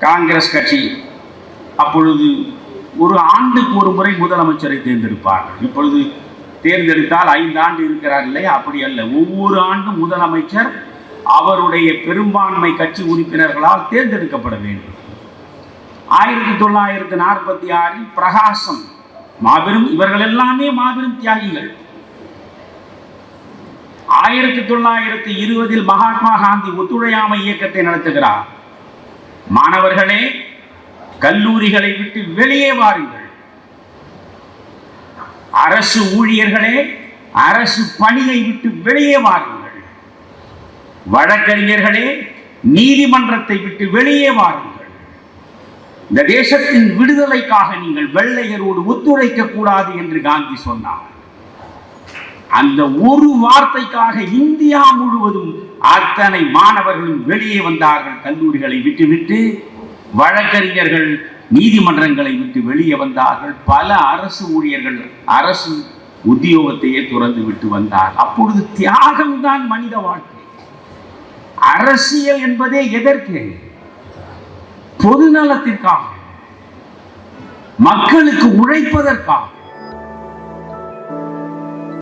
காங்கிரஸ் கட்சி அப்பொழுது ஒரு ஆண்டுக்கு ஒரு முறை முதலமைச்சரை தேர்ந்தெடுப்பார்கள். இப்பொழுது தேர்ந்தெடுத்தால் 5 ஆண்டு இருக்கிறார் இல்லையா? அப்படி அல்ல, ஒவ்வொரு ஆண்டும் முதலமைச்சர் அவருடைய பெரும்பான்மை கட்சி உறுப்பினர்களால் தேர்ந்தெடுக்கப்பட வேண்டும். 1946 பிரகாசம் மாபெரும், இவர்கள் எல்லாமே மாபெரும் தியாகிகள். 1920 மகாத்மா காந்தி ஒத்துழையாமை இயக்கத்தை நடத்துகிறார். மாணவர்களே, கல்லூரிகளை விட்டு வெளியே வாருங்கள். அரசு ஊழியர்களே, அரசு பணியை விட்டு வெளியே வாருங்கள். வழக்கறிஞர்களே, நீதிமன்றத்தை விட்டு வெளியே வாருங்கள். இந்த தேசத்தின் விடுதலைக்காக நீங்கள் வெள்ளையரோடு ஒத்துழைக்க கூடாது என்று காந்தி சொன்னார். அந்த ஒரு வார்த்தைக்காக இந்தியா முழுவதும் அத்தனை மாணவர்களும் வெளியே வந்தார்கள். கல்லூரிகளை விட்டுவிட்டு வழக்கறிஞர்கள் நீதிமன்றங்களை விட்டு வெளியே வந்தார்கள். பல அரசு ஊழியர்கள் அரசு உத்தியோகத்தையே துறந்து விட்டு வந்தார். அப்பொழுது தியாகம்தான் மனித வாழ்க்கை. அரசியல் என்பதே எதற்கு? பொதுநலத்திற்காக, மக்களுக்கு உழைப்பதற்காக.